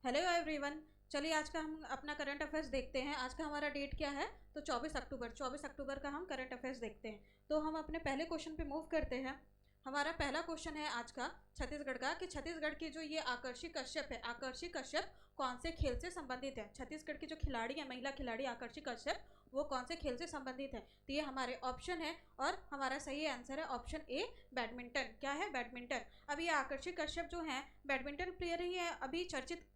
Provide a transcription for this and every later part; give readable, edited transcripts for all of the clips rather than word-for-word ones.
Hello everyone. चलिए आज का हम अपना करंट अफेयर्स देखते हैं। आज का हमारा डेट क्या है? तो 24 अक्टूबर का हम करंट अफेयर्स देखते हैं। तो हम अपने पहले क्वेश्चन पे मूव करते हैं। हमारा पहला क्वेश्चन है आज का छत्तीसगढ़ का कि छत्तीसगढ़ की जो ये आकर्षी कश्यप है, आकर्षी कश्यप कौन से खेल से संबंधित है? छत्तीसगढ़ की जो खिलाड़ी है, महिला खिलाड़ी आकर्षी कश्यप, वो कौन से खेल से संबंधित है? तो ये हमारे ऑप्शन है और हमारा सही आंसर है ऑप्शन ए, बैडमिंटन। क्या है? बैडमिंटन। अब ये आकर्षी कश्यप जो है बैडमिंटन प्लेयर ही है। अभी चर्चित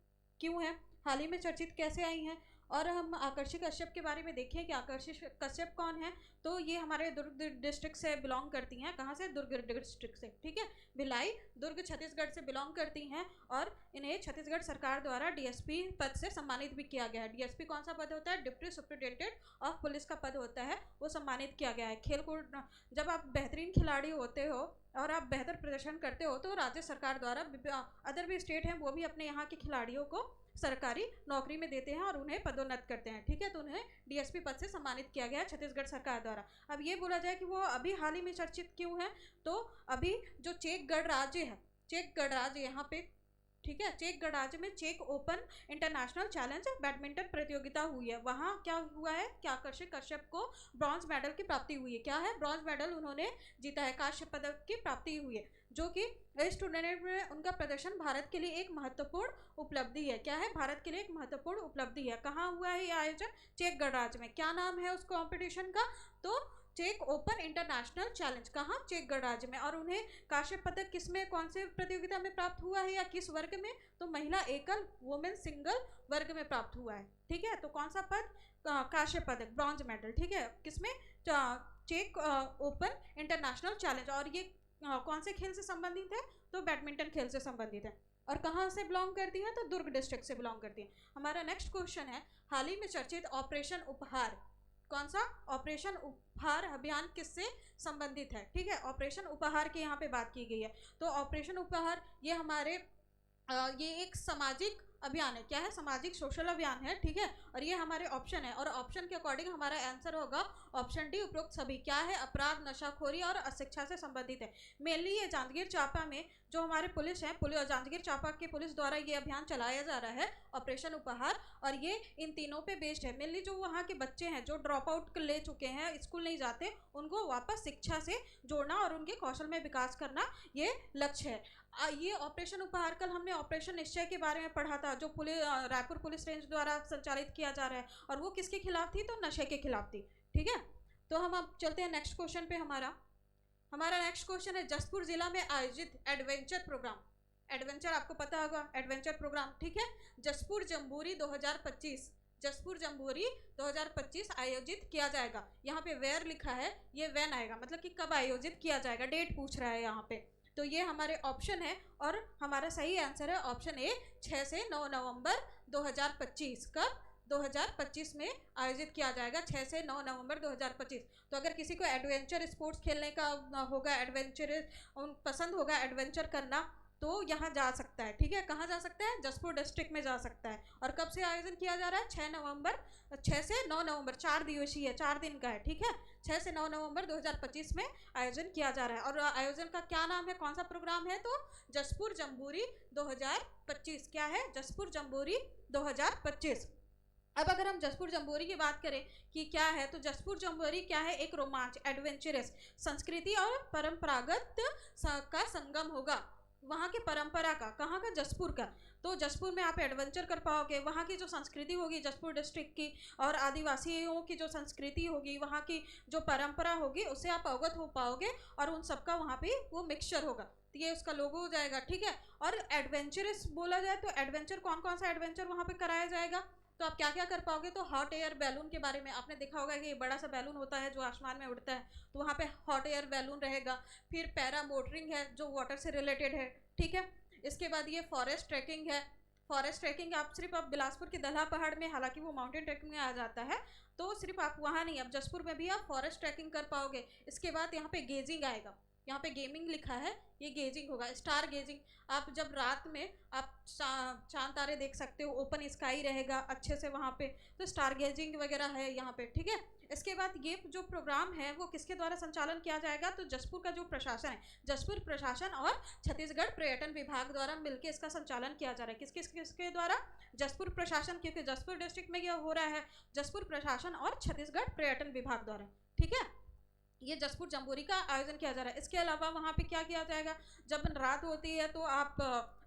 क्यों है, हाल ही में चर्चित कैसे आई हैं? और हम आकर्षी कश्यप के बारे में देखें कि आकर्षी कश्यप कौन है। तो ये हमारे दुर्ग डिस्ट्रिक्ट से बिलोंग करती हैं। कहाँ से? दुर्ग डिस्ट्रिक्ट से। ठीक है, भिलाई दुर्ग छत्तीसगढ़ से बिलोंग करती हैं और इन्हें छत्तीसगढ़ सरकार द्वारा डीएसपी पद से सम्मानित भी किया गया है। डीएसपी कौन सा पद होता है? डिप्टी सुपरिटेंडेंट ऑफ पुलिस का पद होता है, वो सम्मानित किया गया है। खेलकूद, जब आप बेहतरीन खिलाड़ी होते हो और आप बेहतर प्रदर्शन करते हो तो राज्य सरकार द्वारा, अदर भी स्टेट हैं वो भी अपने यहाँ के खिलाड़ियों को सरकारी नौकरी में देते हैं और उन्हें पदोन्नत करते हैं। ठीक है, तो उन्हें डीएसपी पद से सम्मानित किया गया है छत्तीसगढ़ सरकार द्वारा। अब ये बोला जाए कि वो अभी हाल ही में चर्चित क्यों है, तो अभी जो चेक गणराज्य है, चेक गणराज्य यहाँ पे, ठीक है, चेक गणराज्य में चेक ओपन इंटरनेशनल चैलेंज बैडमिंटन प्रतियोगिता हुई है। वहाँ क्या हुआ है कि आकर्षी कश्यप को ब्रॉन्ज मेडल की प्राप्ति हुई है। क्या है? ब्रॉन्ज मेडल उन्होंने जीता है, कांस्य पदक की प्राप्ति हुई है, जो कि इस टूर्नामेंट में उनका प्रदर्शन भारत के लिए एक महत्वपूर्ण उपलब्धि है। क्या है? भारत के लिए एक महत्वपूर्ण उपलब्धि है। कहाँ हुआ है ये आयोजन? चेक गणराज्य में। क्या नाम है उस कॉम्पिटिशन का? तो चेक ओपन इंटरनेशनल चैलेंज। कहाँ? चेक गणराज्य में। और उन्हें कांस्य पदक किस में, कौन से प्रतियोगिता में प्राप्त हुआ है या किस वर्ग में? तो महिला एकल, वुमेन सिंगल वर्ग में प्राप्त हुआ है। ठीक है, तो कौन सा पद? कांस्य पदक, ब्रॉन्ज मेडल। ठीक है, किसमें? चेक ओपन इंटरनेशनल चैलेंज। और ये कौन से खेल से संबंधित है? तो बैडमिंटन खेल से संबंधित है। और कहाँ से बिलोंग करती है? तो दुर्ग डिस्ट्रिक्ट से बिलोंग करती है। हमारा नेक्स्ट क्वेश्चन है, हाल ही में चर्चित ऑपरेशन उपहार, कौन सा? ऑपरेशन उपहार अभियान किससे संबंधित है? ठीक है, ऑपरेशन उपहार की यहाँ पे बात की गई है। तो ऑपरेशन उपहार ये हमारे ये एक सामाजिक अभियान है। क्या है? सामाजिक सोशल अभियान है। ठीक है, और ये हमारे ऑप्शन है और ऑप्शन के अकॉर्डिंग हमारा आंसर होगा ऑप्शन डी, उपरोक्त सभी। क्या है? अपराध, नशाखोरी और अशिक्षा से संबंधित है। मेनली ये जांजगीर चांपा में जो हमारे पुलिस है, जांजगीर चांपा की पुलिस द्वारा ये अभियान चलाया जा रहा है, ऑपरेशन उपहार, और ये इन तीनों पे बेस्ड है। मेनली जो वहाँ के बच्चे हैं जो ड्रॉप आउट ले चुके हैं, स्कूल नहीं जाते, उनको वापस शिक्षा से जोड़ना और उनके कौशल में विकास करना ये लक्ष्य है। ये ऑपरेशन उपहार, कल हमने ऑपरेशन निश्चय के बारे में पढ़ा था, जो रायपुर पुलिस रेंज द्वारा संचालित किया जा रहा है, और वो किसके खिलाफ थी? तो नशे के खिलाफ थी। ठीक है, तो हम अब चलते हैं नेक्स्ट क्वेश्चन पे। हमारा नेक्स्ट क्वेश्चन है, जसपुर जिला में आयोजित एडवेंचर प्रोग्राम। एडवेंचर आपको पता होगा, एडवेंचर प्रोग्राम। ठीक है, जसपुर जम्बूरी 2025, जसपुर जम्बूरी 2025 आयोजित किया जाएगा। यहाँ पे वेयर लिखा है, ये वैन आएगा, मतलब कि कब आयोजित किया जाएगा, डेट पूछ रहा है यहाँ पे। तो ये हमारे ऑप्शन है और हमारा सही आंसर है ऑप्शन ए, 6 से 9 नवंबर 2025। कब? 2025 में आयोजित किया जाएगा, 6 से 9 नवंबर 2025। तो अगर किसी को एडवेंचर स्पोर्ट्स खेलने का होगा, एडवेंचर पसंद होगा, एडवेंचर करना, तो यहाँ जा सकता है। ठीक है, कहाँ जा सकता है? जसपुर डिस्ट्रिक्ट में जा सकता है। और कब से आयोजन किया जा रहा है? 6 से 9 नवंबर, 4 दिवसीय है, 4 दिन का है। ठीक है, 6 से 9 नवंबर 2025 में आयोजन किया जा रहा है। और आयोजन का क्या नाम है, कौन सा प्रोग्राम है? तो जसपुर जम्बूरी 2025। क्या है? जसपुर जम्बूरी 2025। अब अगर हम जसपुर जम्बूरी की बात करें कि क्या है, तो जसपुर जम्बूरी क्या है? एक रोमांच, एडवेंचरस, संस्कृति और परंपरागत का संगम होगा। वहाँ की परंपरा का, कहाँ का? जसपुर का। तो जसपुर में आप एडवेंचर कर पाओगे, वहाँ की जो संस्कृति होगी जसपुर डिस्ट्रिक्ट की, और आदिवासियों की जो संस्कृति होगी, वहाँ की जो परंपरा होगी, उससे आप अवगत हो पाओगे और उन सबका वहाँ पे वो मिक्सचर होगा। तो ये उसका लोगो हो जाएगा। ठीक है, और एडवेंचरस बोला जाए तो एडवेंचर, कौन कौन सा एडवेंचर वहाँ पे कराया जाएगा? तो आप क्या क्या कर पाओगे? तो हॉट एयर बैलून के बारे में आपने देखा होगा कि बड़ा सा बैलून होता है जो आसमान में उड़ता है, तो वहाँ पे हॉट एयर बैलून रहेगा। फिर पैरा मोटरिंग है जो वाटर से रिलेटेड है। ठीक है, इसके बाद ये फॉरेस्ट ट्रैकिंग है। फॉरेस्ट ट्रैकिंग आप सिर्फ आप बिलासपुर के दल्हा पहाड़ में, हालांकि वो माउंटेन ट्रैकिंग में आ जाता है, तो सिर्फ आप वहाँ नहीं, अब जसपुर में भी आप फॉरेस्ट ट्रैकिंग कर पाओगे। इसके बाद यहाँ पे गेजिंग आएगा। यहाँ पे गेमिंग लिखा है, ये गेजिंग होगा, स्टार गेजिंग। आप जब रात में आप चांद तारे देख सकते हो, ओपन स्काई रहेगा अच्छे से वहाँ पे, तो स्टार गेजिंग वगैरह है यहाँ पे, ठीक है। इसके बाद ये जो प्रोग्राम है वो किसके द्वारा संचालन किया जाएगा, तो जसपुर का जो प्रशासन है, जसपुर प्रशासन और छत्तीसगढ़ पर्यटन विभाग द्वारा मिलकर इसका संचालन किया जा रहा है। किसके द्वारा, जसपुर प्रशासन, क्योंकि जसपुर डिस्ट्रिक्ट में यह हो रहा है, जसपुर प्रशासन और छत्तीसगढ़ पर्यटन विभाग द्वारा, ठीक है। ये जसपुर जम्बूरी का आयोजन किया जा रहा है। इसके अलावा वहाँ पे क्या किया जाएगा, जब रात होती है तो आप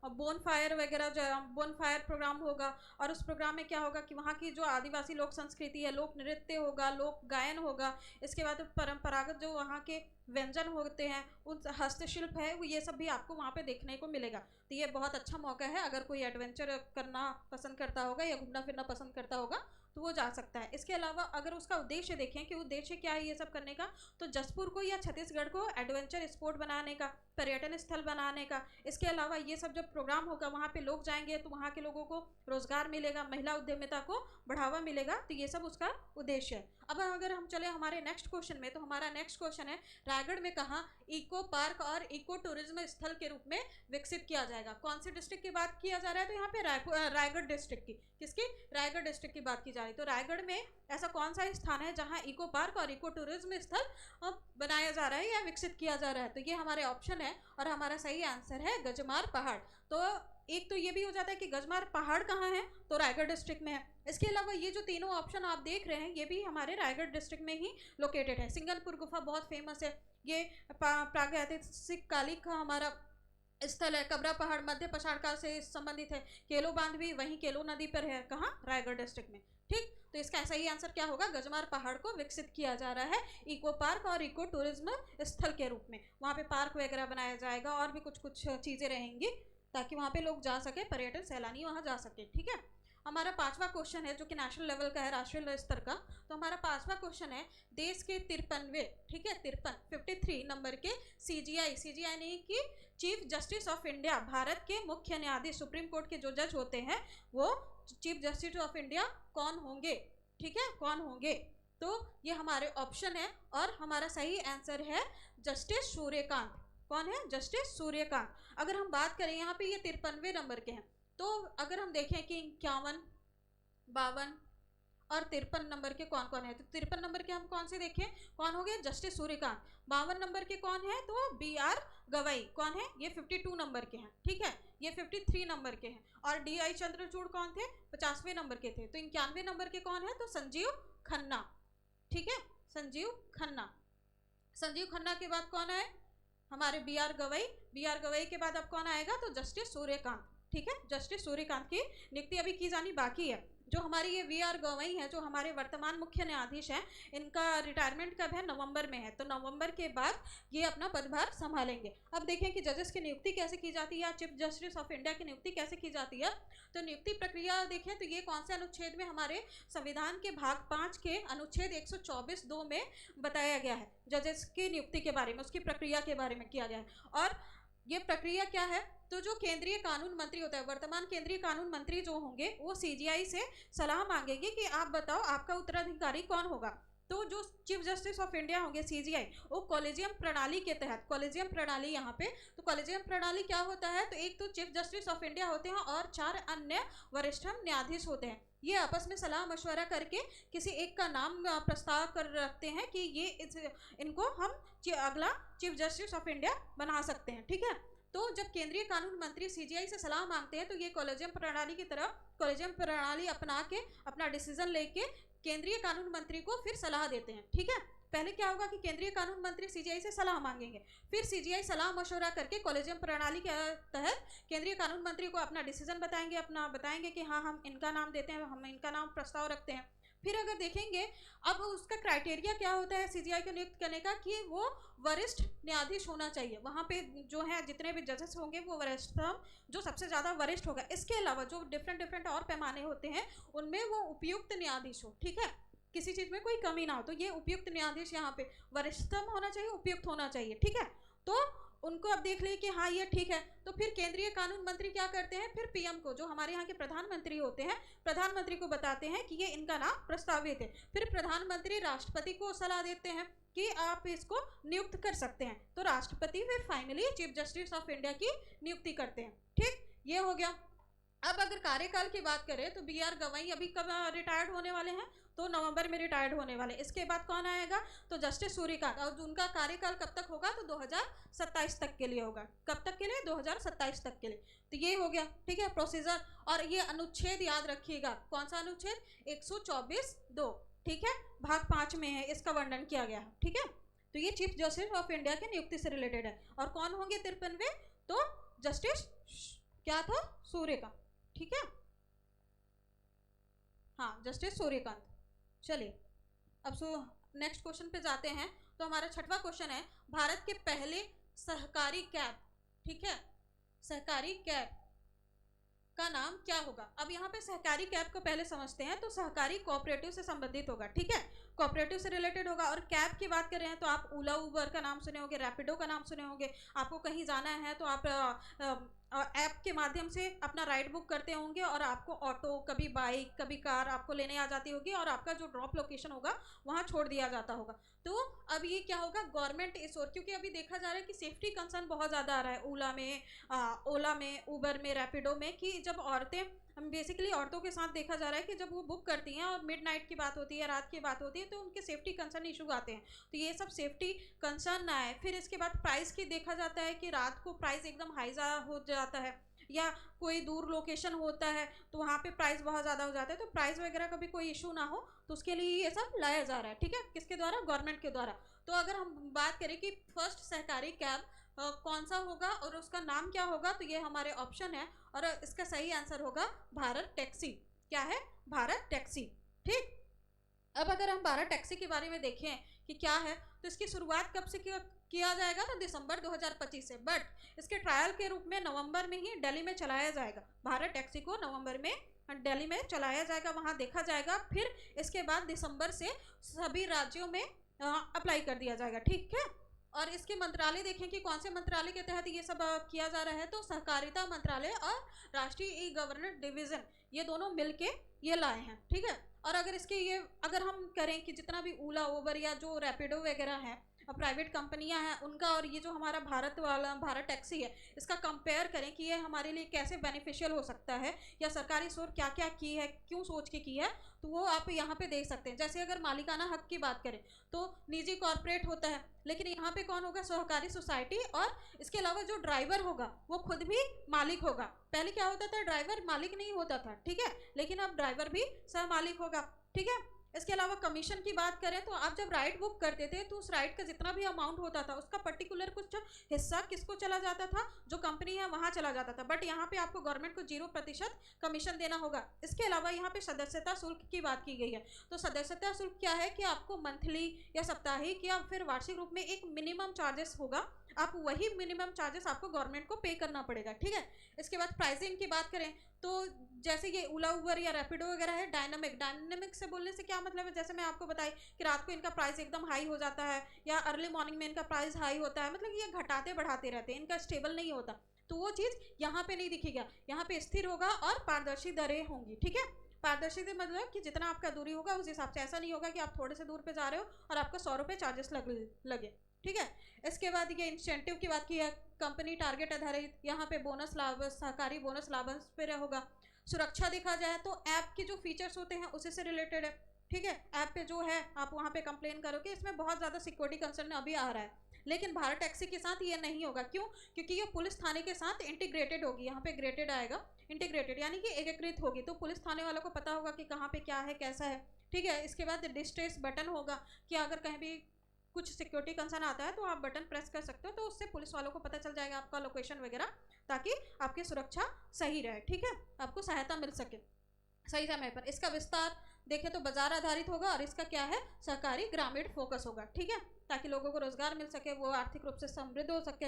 बोन फायर वगैरह, जो बोन फायर प्रोग्राम होगा, और उस प्रोग्राम में क्या होगा कि वहाँ की जो आदिवासी लोक संस्कृति है, लोक नृत्य होगा, लोक गायन होगा। इसके बाद परंपरागत जो वहाँ के व्यंजन होते हैं, उन हस्तशिल्प है, वो ये सब भी आपको वहाँ पे देखने को मिलेगा। तो ये बहुत अच्छा मौका है, अगर कोई एडवेंचर करना पसंद करता होगा या घूमना फिरना पसंद करता होगा तो वो जा सकता है। इसके अलावा अगर उसका उद्देश्य देखें कि उद्देश्य क्या है ये सब करने का, तो जसपुर को या छत्तीसगढ़ को एडवेंचर स्पोर्ट बनाने का, पर्यटन स्थल बनाने का। इसके अलावा ये सब जब प्रोग्राम होगा वहाँ पे लोग जाएंगे तो वहाँ के लोगों को रोजगार मिलेगा, महिला उद्यमिता को बढ़ावा मिलेगा, तो ये सब उसका उद्देश्य है। अब अगर हम चले हमारे नेक्स्ट क्वेश्चन में, तो हमारा नेक्स्ट क्वेश्चन है रायगढ़ में कहाँ इको पार्क और इको टूरिज्म स्थल के रूप में विकसित किया जाएगा। कौन सी डिस्ट्रिक्ट की बात किया जा रहा है, तो यहाँ पे रायगढ़ डिस्ट्रिक्ट की, किसकी, रायगढ़ डिस्ट्रिक्ट की बात की जा रही है। तो रायगढ़ में ऐसा कौन सा स्थान है जहाँ इको पार्क और इको टूरिज्म स्थल बनाया जा रहा है या विकसित किया जा रहा है, तो ये हमारे ऑप्शन है और हमारा सही आंसर है गजमार पहाड़। तो एक तो ये भी हो जाता है कि गजमार पहाड़ कहाँ है, तो रायगढ़ डिस्ट्रिक्ट में है। इसके अलावा ये जो तीनों ऑप्शन आप देख रहे हैं ये भी हमारे रायगढ़ डिस्ट्रिक्ट में ही लोकेटेड है। सिंगनपुर गुफा बहुत फेमस है, ये प्रागैतिहासिक कालिक का हमारा स्थल है। कबरा पहाड़ मध्य पछाड़ काल से संबंधित है। केलो बांध भी वहीं केलो नदी पर है, कहाँ, रायगढ़ डिस्ट्रिक्ट में, ठीक। तो इसका सही आंसर क्या होगा, गजमार पहाड़ को विकसित किया जा रहा है इको पार्क और इको टूरिज्म स्थल के रूप में। वहाँ पे पार्क वगैरह बनाया जाएगा और भी कुछ कुछ चीज़ें रहेंगी ताकि वहाँ पे लोग जा सके, पर्यटन सैलानी वहाँ जा सके, ठीक है। हमारा पांचवा क्वेश्चन है जो कि नेशनल लेवल का है, राष्ट्रीय स्तर का। तो हमारा पांचवा क्वेश्चन है देश के 53वें, ठीक है, 53 नंबर के सीजीआई नहीं कि chief justice of India, Bharat के मुख्य न्यायाधीश, सुप्रीम कोर्ट के जो जज होते हैं वो चीफ जस्टिस ऑफ इंडिया कौन होंगे, ठीक है, कौन होंगे। तो ये हमारे ऑप्शन है और हमारा सही आंसर है जस्टिस सूर्यकांत। कौन है, जस्टिस सूर्यकांत। अगर हम बात करें यहाँ पे ये 53वें नंबर के हैं, तो अगर हम देखें कि 51, 52 और 53 नंबर के कौन कौन है, तो 53 नंबर के हम कौन से देखें, कौन हो गए, जस्टिस सूर्यकांत। 52 नंबर के कौन है, तो BR गवई, कौन है, ये 52 नंबर के हैं, ठीक है, ये 53 नंबर के हैं। और DI चंद्रचूड़ कौन थे, 50वें नंबर के थे। तो 91 नंबर के कौन है, तो संजीव खन्ना, ठीक है, संजीव खन्ना। संजीव खन्ना के बाद कौन है, हमारे BR गवई। BR गवई के बाद अब कौन आएगा, तो जस्टिस सूर्यकांत, ठीक है। जस्टिस सूर्यकांत की नियुक्ति अभी की जानी बाकी है। जो हमारी ये VR गवई है, जो हमारे वर्तमान मुख्य न्यायाधीश हैं, इनका रिटायरमेंट कब है, नवंबर में है। तो नवंबर के बाद ये अपना पदभार संभालेंगे। अब देखें कि जजेस की नियुक्ति कैसे की जाती है, चीफ जस्टिस ऑफ इंडिया की नियुक्ति कैसे की जाती है। तो नियुक्ति प्रक्रिया देखें तो ये कौन से अनुच्छेद में, हमारे संविधान के भाग 5 के अनुच्छेद 124(2) में बताया गया है जजेस की नियुक्ति के बारे में, उसकी प्रक्रिया के बारे में किया गया है। और ये प्रक्रिया क्या है, तो जो केंद्रीय कानून मंत्री होता है, वर्तमान केंद्रीय कानून मंत्री जो होंगे वो CGI से सलाह मांगेंगे कि आप बताओ आपका उत्तराधिकारी कौन होगा। तो जो चीफ जस्टिस ऑफ इंडिया होंगे CGI, वो कॉलेजियम प्रणाली के तहत, कॉलेजियम प्रणाली यहाँ पे, तो कॉलेजियम प्रणाली क्या होता है, तो एक तो चीफ जस्टिस ऑफ इंडिया होते हैं और 4 अन्य वरिष्ठ न्यायाधीश होते हैं। ये आपस में सलाह मशवरा करके किसी एक का नाम प्रस्ताव कर रखते हैं कि ये इनको हम अगला चीफ जस्टिस ऑफ इंडिया बना सकते हैं, ठीक है। तो जब केंद्रीय कानून मंत्री CGI से सलाह मांगते हैं तो ये कॉलेजियम प्रणाली की तरह, कॉलेजियम प्रणाली अपना के अपना डिसीजन लेके केंद्रीय कानून मंत्री को फिर सलाह देते हैं, ठीक है। पहले क्या होगा कि केंद्रीय कानून मंत्री CGI से सलाह मांगेंगे, फिर CGI सलाह मशवरा करके कॉलेजियम प्रणाली के तहत केंद्रीय कानून मंत्री को अपना डिसीजन बताएंगे कि हाँ हम इनका नाम देते हैं, हम इनका नाम प्रस्ताव रखते हैं। फिर अगर देखेंगे अब उसका क्राइटेरिया क्या होता है CGI को नियुक्त करने का, कि वो वरिष्ठ न्यायाधीश होना चाहिए। वहाँ पे जो है जितने भी जजेस होंगे वो वरिष्ठतम, जो सबसे ज़्यादा वरिष्ठ होगा। इसके अलावा जो डिफरेंट और पैमाने होते हैं उनमें वो उपयुक्त न्यायाधीश हो, ठीक है, किसी चीज़ में कोई कमी ना हो। तो ये उपयुक्त न्यायाधीश यहाँ पे वरिष्ठतम होना चाहिए, उपयुक्त होना चाहिए, ठीक है। तो उनको अब देख लिए कि हाँ ये ठीक है, तो फिर केंद्रीय कानून मंत्री क्या करते हैं, फिर पीएम को, जो हमारे यहाँ के प्रधानमंत्री होते हैं, प्रधानमंत्री को बताते हैं कि ये इनका नाम प्रस्तावित है। फिर प्रधानमंत्री राष्ट्रपति को सलाह देते हैं कि आप इसको नियुक्त कर सकते हैं, तो राष्ट्रपति फिर finally chief justice of India की नियुक्ति करते हैं। ठीक, ये हो गया। अब अगर कार्यकाल की बात करें तो बी आर गवाई अभी कब रिटायर्ड होने वाले हैं, तो नवंबर में रिटायर्ड होने वाले। इसके बाद कौन आएगा, तो जस्टिस सूर्यकांत, और उनका कार्यकाल कब तक होगा, तो 2027 तक के लिए होगा। कब तक के लिए, 2027 तक के लिए। तो ये हो गया, ठीक है, प्रोसीजर। और ये अनुच्छेद याद रखिएगा, कौन सा अनुच्छेद, 124(2), ठीक है, भाग 5 में है, इसका वर्णन किया गया है। ठीक है, तो ये चीफ जस्टिस ऑफ इंडिया के नियुक्ति से रिलेटेड है। और कौन होंगे 53वें, तो जस्टिस क्या था, सूर्यकांत। ठीक है, हाँ, जस्टिस सूर्यकांत। चलिए अब नेक्स्ट क्वेश्चन पे जाते हैं। तो हमारा 6वां क्वेश्चन है, भारत के पहले सहकारी कैब, ठीक है, सहकारी कैब का नाम क्या होगा। अब यहाँ पे सहकारी कैब को पहले समझते हैं। तो सहकारी कोऑपरेटिव से संबंधित होगा, ठीक है, कोऑपरेटिव से रिलेटेड होगा। और कैब की बात कर रहे हैं तो आप ओला उबर का नाम सुने होंगे, रैपिडो का नाम सुने होंगे। आपको कहीं जाना है तो आप ऐप के माध्यम से अपना राइड बुक करते होंगे, और आपको ऑटो, कभी बाइक, कभी कार आपको लेने आ जाती होगी, और आपका जो ड्रॉप लोकेशन होगा वहाँ छोड़ दिया जाता होगा। तो अब ये क्या होगा, गवर्नमेंट इस ओर, क्योंकि अभी देखा जा रहा है कि सेफ्टी कंसर्न बहुत ज़्यादा आ रहा है ओला में, उबर में, रैपिडो में, कि जब औरतें, बेसिकली औरतों के साथ देखा जा रहा है कि जब वो बुक करती हैं और मिडनाइट की बात होती है, रात की बात होती है, तो उनके सेफ्टी कंसर्न इशू आते हैं। तो ये सब सेफ्टी कंसर्न ना आए। फिर इसके बाद प्राइस की देखा जाता है कि रात को प्राइस एकदम हाई हो जाता है, या कोई दूर लोकेशन होता है तो वहाँ पे प्राइस बहुत ज़्यादा हो जाता है। तो प्राइस वगैरह का भी कोई इशू ना हो, तो उसके लिए ये सब लाया जा रहा है। ठीक है, किसके द्वारा, गवर्नमेंट के द्वारा। तो अगर हम बात करें कि फर्स्ट सहकारी कैब कौन सा होगा और उसका नाम क्या होगा, तो ये हमारे ऑप्शन है, और इसका सही आंसर होगा भारत टैक्सी। क्या है, भारत टैक्सी। ठीक, अब अगर हम भारत टैक्सी के बारे में देखें कि क्या है, तो इसकी शुरुआत कब से किया जाएगा, तो दिसंबर 2025 से। बट इसके ट्रायल के रूप में नवंबर में ही दिल्ली में चलाया जाएगा। भारत टैक्सी को नवंबर में दिल्ली में चलाया जाएगा, वहाँ देखा जाएगा। फिर इसके बाद दिसंबर से सभी राज्यों में अप्लाई कर दिया जाएगा। ठीक है, और इसके मंत्रालय देखें कि कौन से मंत्रालय के तहत ये सब किया जा रहा है, तो सहकारिता मंत्रालय और राष्ट्रीय ई गवर्नेंस डिवीजन, ये दोनों मिलके ये लाए हैं। ठीक है, और अगर इसके ये अगर हम करें कि जितना भी ओला, उबर या जो रैपिडो वगैरह है, प्राइवेट कंपनियां हैं उनका, और ये जो हमारा भारत टैक्सी है, इसका कंपेयर करें कि ये हमारे लिए कैसे बेनिफिशियल हो सकता है, या सरकारी सोच क्या क्या की है, क्यों सोच के की है, तो वो आप यहाँ पे देख सकते हैं। जैसे अगर मालिकाना हक की बात करें तो निजी कॉर्पोरेट होता है, लेकिन यहाँ पे कौन होगा, सहकारी सोसाइटी। और इसके अलावा जो ड्राइवर होगा वो खुद भी मालिक होगा। पहले क्या होता था, ड्राइवर मालिक नहीं होता था, ठीक है, लेकिन अब ड्राइवर भी सह मालिक होगा। ठीक है, इसके अलावा कमीशन की बात करें तो आप जब राइड बुक करते थे तो उस राइड का जितना भी अमाउंट होता था उसका पर्टिकुलर कुछ हिस्सा किसको चला जाता था, जो कंपनी है वहाँ चला जाता था। बट यहाँ पे आपको गवर्नमेंट को 0% कमीशन देना होगा। इसके अलावा यहाँ पे सदस्यता शुल्क की बात की गई है। तो सदस्यता शुल्क क्या है कि आपको मंथली या साप्ताहिक या फिर वार्षिक रूप में एक मिनिमम चार्जेस होगा, आप वही मिनिमम चार्जेस आपको गवर्नमेंट को पे करना पड़ेगा। ठीक है, इसके बाद प्राइसिंग की बात करें तो जैसे ये ओला, उबर या रैपिडो वगैरह है, डायनामिक से बोलने से क्या मतलब है, जैसे मैं आपको बताई कि रात को इनका प्राइस एकदम हाई हो जाता है, या अर्ली मॉर्निंग में इनका प्राइस हाई होता है, मतलब ये घटाते बढ़ाते रहते हैं, इनका स्टेबल नहीं होता। तो वो चीज़ यहाँ पे नहीं दिखेगा, यहाँ पे स्थिर होगा और पारदर्शी दरें होंगी। ठीक है, पारदर्शी से मतलब कि जितना आपका दूरी होगा उस हिसाब से, ऐसा नहीं होगा कि आप थोड़े से दूर पे जा रहे हो और आपको 100 रुपये चार्जेस लगे। ठीक है, इसके बाद ये इंसेंटिव की बात की है, कंपनी टारगेट आधारित, यहाँ पे बोनस लाभ, सहकारी बोनस लाभांश पे होगा। सुरक्षा देखा जाए तो ऐप के जो फीचर्स होते हैं उसी से रिलेटेड है। ठीक है, ऐप पे जो है आप वहाँ पे कंप्लेन करोगे, इसमें बहुत ज़्यादा सिक्योरिटी कंसर्न अभी आ रहा है, लेकिन भारत टैक्सी के साथ ये नहीं होगा। क्यों, क्योंकि ये पुलिस थाने के साथ इंटीग्रेटेड होगी। यहाँ पे ग्रेटेड आएगा, इंटीग्रेटेड यानी कि एकीकृत होगी, तो पुलिस थाने वालों को पता होगा कि कहाँ पे क्या है, कैसा है। ठीक है, इसके बाद डिस्ट्रेस बटन होगा कि अगर कहीं भी कुछ सिक्योरिटी कंसर्न आता है तो आप बटन प्रेस कर सकते हो, तो उससे पुलिस वालों को पता चल जाएगा आपका लोकेशन वगैरह, ताकि आपकी सुरक्षा सही रहे। ठीक है, आपको सहायता मिल सके सही समय पर। इसका विस्तार देखें तो बाजार आधारित होगा, और इसका क्या है, सहकारी ग्रामीण फोकस होगा। ठीक है, ताकि लोगों को रोजगार मिल सके, वो आर्थिक रूप से समृद्ध हो सके।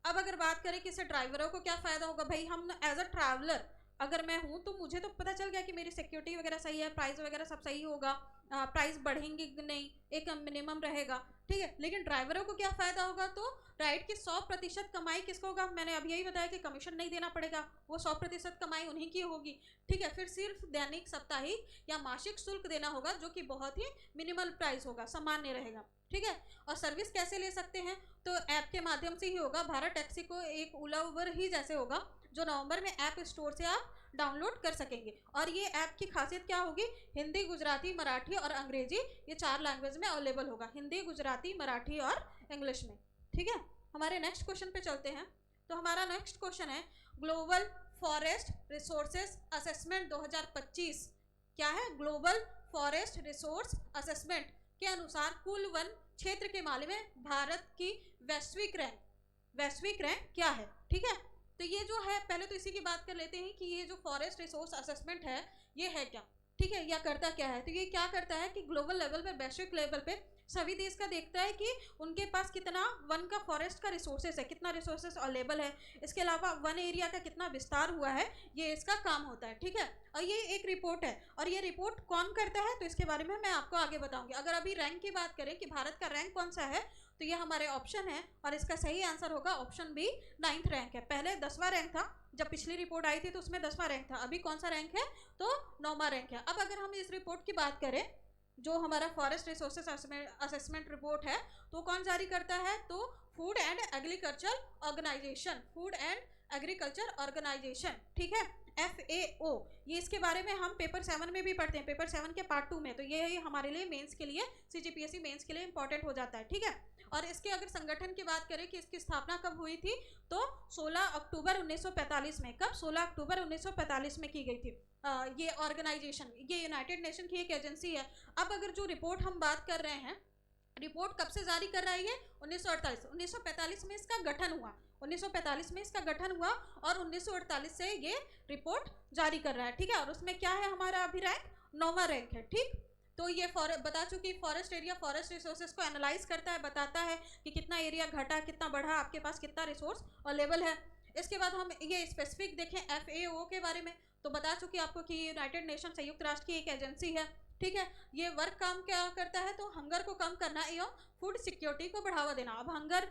अब अगर बात करें कि इससे ड्राइवरों को क्या फ़ायदा होगा, भाई हम एज अ ट्रैवलर अगर मैं हूँ तो मुझे तो पता चल गया कि मेरी सिक्योरिटी वगैरह सही है, प्राइस वगैरह सब सही होगा, प्राइस बढ़ेंगे नहीं, एक मिनिमम रहेगा, ठीक है। लेकिन ड्राइवरों को क्या फ़ायदा होगा, तो राइड की 100% कमाई किसको होगा, मैंने अभी यही बताया कि कमीशन नहीं देना पड़ेगा, वो 100% कमाई उन्हीं की होगी, ठीक है। फिर सिर्फ दैनिक, साप्ताहिक या मासिक शुल्क देना होगा, जो कि बहुत ही मिनिमल प्राइस होगा, सामान्य रहेगा, ठीक है। और सर्विस कैसे ले सकते हैं, तो ऐप के माध्यम से ही होगा। भारत टैक्सी को एक ओला उबर ही जैसे होगा, जो नवंबर में ऐप स्टोर से आप डाउनलोड कर सकेंगे। और ये ऐप की खासियत क्या होगी, हिंदी, गुजराती, मराठी और अंग्रेजी, ये 4 लैंग्वेज में अवेलेबल होगा, हिंदी, गुजराती, मराठी और इंग्लिश में, ठीक है। हमारे नेक्स्ट क्वेश्चन पे चलते हैं। तो हमारा नेक्स्ट क्वेश्चन है ग्लोबल फॉरेस्ट रिसोर्सेज असेसमेंट 2025 क्या है, ग्लोबल फॉरेस्ट रिसोर्स असेसमेंट के अनुसार कुल वन क्षेत्र के मामले में भारत की वैश्विक रैंक क्या है, ठीक है। तो ये जो है, पहले तो इसी की बात कर लेते हैं कि ये जो फॉरेस्ट रिसोर्स असेसमेंट है ये है क्या, ठीक है, या करता क्या है। तो ये क्या करता है कि ग्लोबल लेवल पे, वैश्विक लेवल पे सभी देश का देखता है कि उनके पास कितना वन का, फॉरेस्ट का रिसोर्सेस है, कितना रिसोर्सेस अवेलेबल है, इसके अलावा वन एरिया का कितना विस्तार हुआ है, ये इसका काम होता है, ठीक है। और ये एक रिपोर्ट है, और ये रिपोर्ट कौन करता है, तो इसके बारे में मैं आपको आगे बताऊंगी। अगर अभी रैंक की बात करें कि भारत का रैंक कौन सा है, तो ये हमारे ऑप्शन है, और इसका सही आंसर होगा ऑप्शन बी, 9th रैंक है। पहले 10वां रैंक था, जब पिछली रिपोर्ट आई थी तो उसमें 10वां रैंक था, अभी कौन सा रैंक है, तो 9वां रैंक है। अब अगर हम इस रिपोर्ट की बात करें, जो हमारा फॉरेस्ट रिसोर्सेज असेसमेंट रिपोर्ट है, तो कौन जारी करता है, तो फूड एंड एग्रीकल्चर ऑर्गेनाइजेशन, ठीक है, FAO। ये इसके बारे में हम पेपर 7 में भी पढ़ते हैं, पेपर 7 के पार्ट 2 में। तो ये हमारे लिए मेंस के लिए, CGPSC मेंस के लिए इंपॉर्टेंट हो जाता है, ठीक है। और इसके अगर संगठन की बात करें कि इसकी स्थापना कब हुई थी, तो 16 अक्टूबर 1945 में। कब, 16 अक्टूबर 1945 में की गई थी। ये ऑर्गेनाइजेशन, ये यूनाइटेड नेशन की एक एजेंसी है। अब अगर जो रिपोर्ट हम बात कर रहे हैं, रिपोर्ट कब से जारी कर रहा है ये, 1948 में इसका गठन हुआ, 1945 में इसका गठन हुआ, और 1948 से ये रिपोर्ट जारी कर रहा है, ठीक है। और उसमें क्या है, हमारा अभी रैंक 9वां रैंक है, ठीक। तो ये बता चुकी, फॉरेस्ट एरिया, फॉरेस्ट रिसोर्सेज को एनालाइज करता है, बताता है कि कितना एरिया घटा, कितना बढ़ा, आपके पास कितना रिसोर्स अवेलेबल है। इसके बाद हम ये स्पेसिफिक देखें FAO के बारे में, तो बता चुकी आपको कि यूनाइटेड नेशन, संयुक्त राष्ट्र की एक एजेंसी है, ठीक है। ये वर्क काम क्या करता है, तो हंगर को कम करना एवं फूड सिक्योरिटी को बढ़ावा देना। अब हंगर,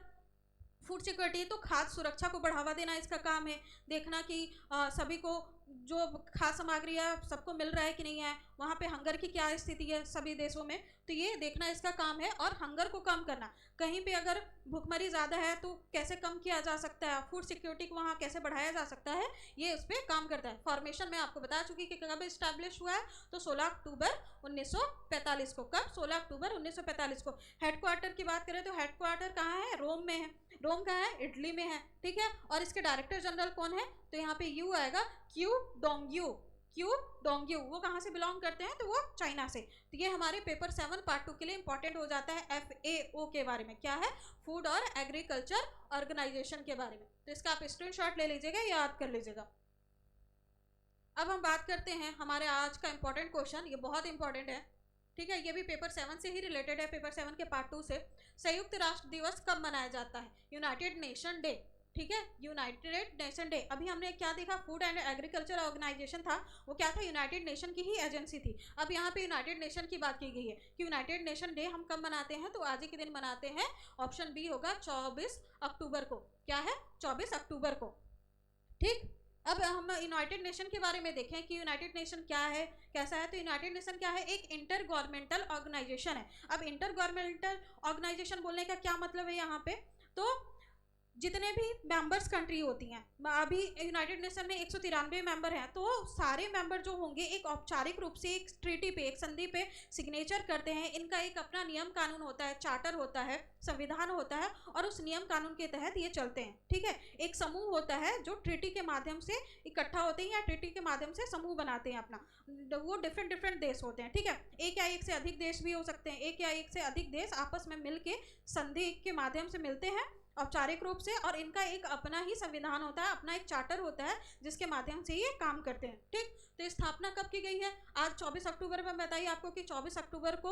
फूड सिक्योरिटी तो खाद्य सुरक्षा को बढ़ावा देना इसका काम है, देखना कि सभी को जो खाद्य सामग्री है सबको मिल रहा है कि नहीं है, वहाँ पे हंगर की क्या स्थिति है सभी देशों में, तो ये देखना इसका काम है। और हंगर को कम करना, कहीं पे अगर भूखमरी ज़्यादा है तो कैसे कम किया जा सकता है, फूड सिक्योरिटी को वहाँ कैसे बढ़ाया जा सकता है, ये उस पर काम करता है। फॉर्मेशन में आपको बता चुकी कि कब इस्टेब्लिश हुआ है, तो 16 अक्टूबर 1945 को। कब, 16 अक्टूबर 1945 को। हेडक्वार्टर की बात करें तो हेडक्वार्टर कहाँ है, रोम में है। रोम कहाँ है, इटली में है, ठीक है। और इसके डायरेक्टर जनरल कौन है, तो यहाँ पे यू आएगा, क्यू डोंग्यू। वो कहाँ से बिलोंग करते हैं, तो वो चाइना से। तो ये हमारे पेपर 7 पार्ट 2 के लिए इंपॉर्टेंट हो जाता है। FAO के बारे में क्या है, फूड और एग्रीकल्चर ऑर्गेनाइजेशन के बारे में। तो इसका आप स्क्रीनशॉट ले लीजिएगा, याद कर लीजिएगा। अब हम बात करते हैं हमारे आज का इंपॉर्टेंट क्वेश्चन, ये बहुत इंपॉर्टेंट है, ठीक है। ये भी पेपर 7 से ही रिलेटेड है, पेपर 7 के पार्ट 2 से। संयुक्त राष्ट्र दिवस कब मनाया जाता है, यूनाइटेड नेशन डे, ठीक है, यूनाइटेड नेशन डे। अभी हमने क्या देखा, फूड एंड एग्रीकल्चर ऑर्गेनाइजेशन था, वो क्या था, यूनाइटेड नेशन की ही एजेंसी थी। अब यहाँ पे यूनाइटेड नेशन की बात की गई है कि यूनाइटेड नेशन डे हम कब मनाते हैं, तो आज ही के दिन मनाते हैं। ऑप्शन बी होगा 24 अक्टूबर को। क्या है, 24 अक्टूबर को, ठीक। अब हम यूनाइटेड नेशन के बारे में देखें कि यूनाइटेड नेशन क्या है, कैसा है। तो यूनाइटेड नेशन क्या है, एक इंटर गवर्नमेंटल ऑर्गेनाइजेशन है। अब इंटर गवर्नमेंटल ऑर्गेनाइजेशन बोलने का क्या मतलब है यहाँ पे, तो जितने भी मेंबर्स कंट्री होती हैं, अभी यूनाइटेड नेशन में 193 मेंबर हैं, तो सारे मेंबर जो होंगे एक औपचारिक रूप से एक ट्रीटी पे, एक संधि पे सिग्नेचर करते हैं। इनका एक अपना नियम कानून होता है, चार्टर होता है, संविधान होता है, और उस नियम कानून के तहत ये चलते हैं, ठीक है। एक समूह होता है जो ट्रीटी के माध्यम से इकट्ठा होते हैं, या ट्रीटी के माध्यम से समूह बनाते हैं अपना, वो डिफरेंट देश होते हैं, ठीक है। एक या एक से अधिक देश भी हो सकते हैं, एक या एक से अधिक देश आपस में मिल के संधि के माध्यम से मिलते हैं औपचारिक रूप से, और इनका एक अपना ही संविधान होता है, अपना एक चार्टर होता है जिसके माध्यम से ये काम करते हैं। ठीक, तो स्थापना कब की गई है? आज 24 अक्टूबर में बताइए आपको कि 24 अक्टूबर को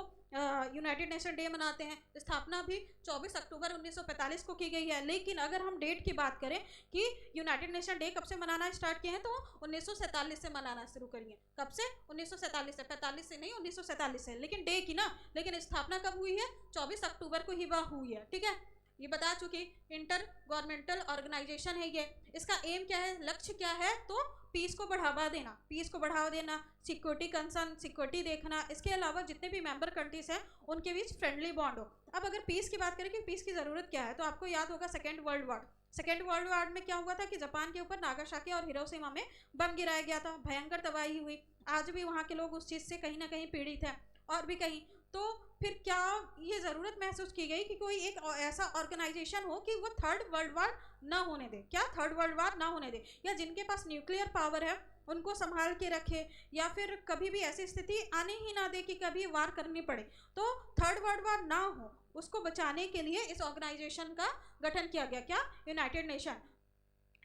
यूनाइटेड नेशन डे मनाते हैं। स्थापना भी 24 अक्टूबर 1945 को की गई है। लेकिन अगर हम डेट की बात करें कि यूनाइटेड नेशन डे कब से मनाना स्टार्ट किए हैं, तो 1947 से मनाना शुरू करिए। कब से? 1947 से, 45 से नहीं, 1947 से। लेकिन डे की ना, लेकिन स्थापना कब हुई है? 24 अक्टूबर को ही वह हुई है। ठीक है, ये बता चुकी। इंटर गवर्नमेंटल ऑर्गेनाइजेशन है ये। इसका एम क्या है, लक्ष्य क्या है? तो पीस को बढ़ावा देना, पीस को बढ़ावा देना, सिक्योरिटी कंसर्न, सिक्योरिटी देखना। इसके अलावा जितने भी मेंबर कंट्रीज हैं उनके बीच फ्रेंडली बॉन्ड हो। अब अगर पीस की बात करें कि पीस की ज़रूरत क्या है, तो आपको याद होगा second world war. Second world war में क्या हुआ था कि जापान के ऊपर नागासाकी और हिरोशिमा में बम गिराया गया था, भयंकर तबाही हुई। आज भी वहाँ के लोग उस चीज़ से कहीं ना कहीं पीड़ित हैं, और भी कहीं। तो फिर क्या ये ज़रूरत महसूस की गई कि कोई एक ऐसा ऑर्गेनाइजेशन हो कि वो थर्ड वर्ल्ड वॉर ना होने दे। क्या? थर्ड वर्ल्ड वॉर ना होने दे, या जिनके पास न्यूक्लियर पावर है उनको संभाल के रखे, या फिर कभी भी ऐसी स्थिति आने ही ना दे कि कभी वार करनी पड़े। तो थर्ड वर्ल्ड वॉर ना हो, उसको बचाने के लिए इस ऑर्गेनाइजेशन का गठन किया गया। क्या? United nation.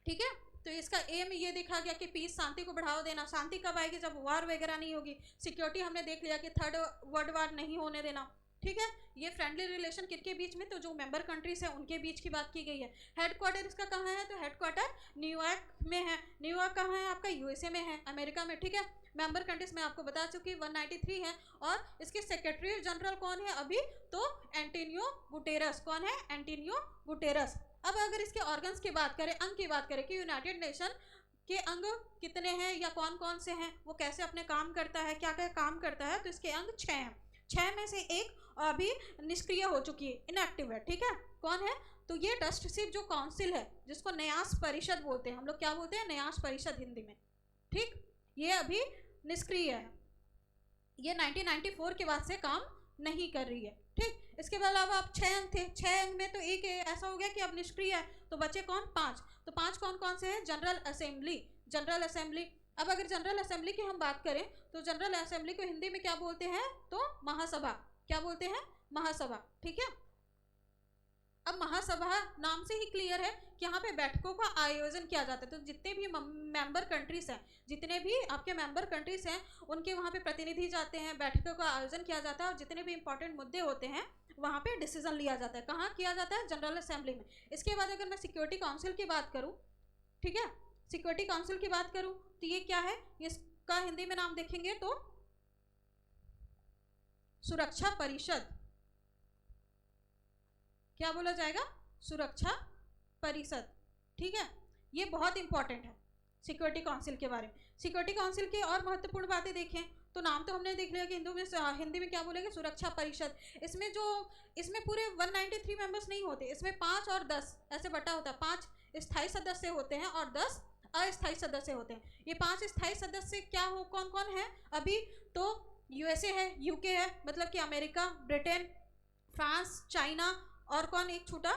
ठीक है, तो इसका एम ये देखा गया कि पीस, शांति को बढ़ावा देना। शांति कब आएगी? जब वार वगैरह नहीं होगी। सिक्योरिटी हमने देख लिया कि थर्ड वर्ल्ड वार नहीं होने देना। ठीक है, ये फ्रेंडली रिलेशन किसके बीच में? तो जो मेंबर कंट्रीज हैं उनके बीच की बात की गई है। हेडक्वार्टर इसका कहाँ है? तो हेडक्वार्टर न्यूयॉर्क में है। न्यूयॉर्क कहाँ है आपका? यूएसए में है, अमेरिका में। ठीक है, मेंबर कंट्रीज में आपको बता चुकी 193 है। और इसके सेक्रेटरी जनरल कौन है अभी? तो एंटोनियो गुटेरस। कौन है? Antonio Guterres. अब अगर इसके ऑर्गन्स की बात करें, अंग की बात करें कि यूनाइटेड नेशन के अंग कितने हैं या कौन कौन से हैं, वो कैसे अपने काम करता है, क्या क्या काम करता है, तो इसके अंग 6 हैं। 6 में से एक अभी निष्क्रिय हो चुकी है, इनएक्टिव है। ठीक है, कौन है? तो ये ट्रस्टीशिप जो काउंसिल है, जिसको न्यास परिषद बोलते हैं, हम लोग क्या बोलते हैं? न्यास परिषद हिंदी में। ठीक, ये अभी निष्क्रिय है। ये 1994 के बाद से काम नहीं कर रही है। ठीक, इसके अलावा अब 6 अंग थे। 6 अंग में तो एक ऐसा हो गया कि अब निष्क्रिय है, तो बचे कौन? 5। तो 5 कौन कौन से हैं? General assembly, general assembly. अब अगर जनरल असेंबली की हम बात करें तो जनरल असेंबली को हिंदी में क्या बोलते हैं? तो महासभा। क्या बोलते हैं? महासभा। ठीक है, अब महासभा नाम से ही क्लियर है कि यहाँ पे बैठकों का आयोजन किया जाता है। तो जितने भी मेंबर कंट्रीज हैं, जितने भी आपके मेंबर कंट्रीज हैं, उनके वहाँ पे प्रतिनिधि जाते हैं, बैठकों का आयोजन किया जाता है, और जितने भी इंपॉर्टेंट मुद्दे होते हैं वहाँ पे डिसीजन लिया जाता है। कहाँ किया जाता है? जनरल असेंबली में। इसके बाद अगर मैं सिक्योरिटी काउंसिल की बात करूँ, ठीक है, सिक्योरिटी काउंसिल की बात करूँ तो ये क्या है? इसका हिंदी में नाम देखेंगे तो सुरक्षा परिषद। क्या बोला जाएगा? सुरक्षा परिषद। ठीक है, ये बहुत इंपॉर्टेंट है सिक्योरिटी काउंसिल के बारे में। सिक्योरिटी काउंसिल की और महत्वपूर्ण बातें देखें तो नाम तो हमने देख लिया कि हिंदी में क्या बोलेंगे? सुरक्षा परिषद। इसमें पूरे 193 मेंबर्स नहीं होते, इसमें 5 और 10 ऐसे बटा होता है। 5 स्थायी सदस्य होते हैं और 10 अस्थायी सदस्य होते हैं। ये 5 स्थायी सदस्य क्या हो, कौन कौन है अभी? तो यूएसए है, यूके है, मतलब कि अमेरिका, ब्रिटेन, फ्रांस, चाइना, और कौन एक छूटा?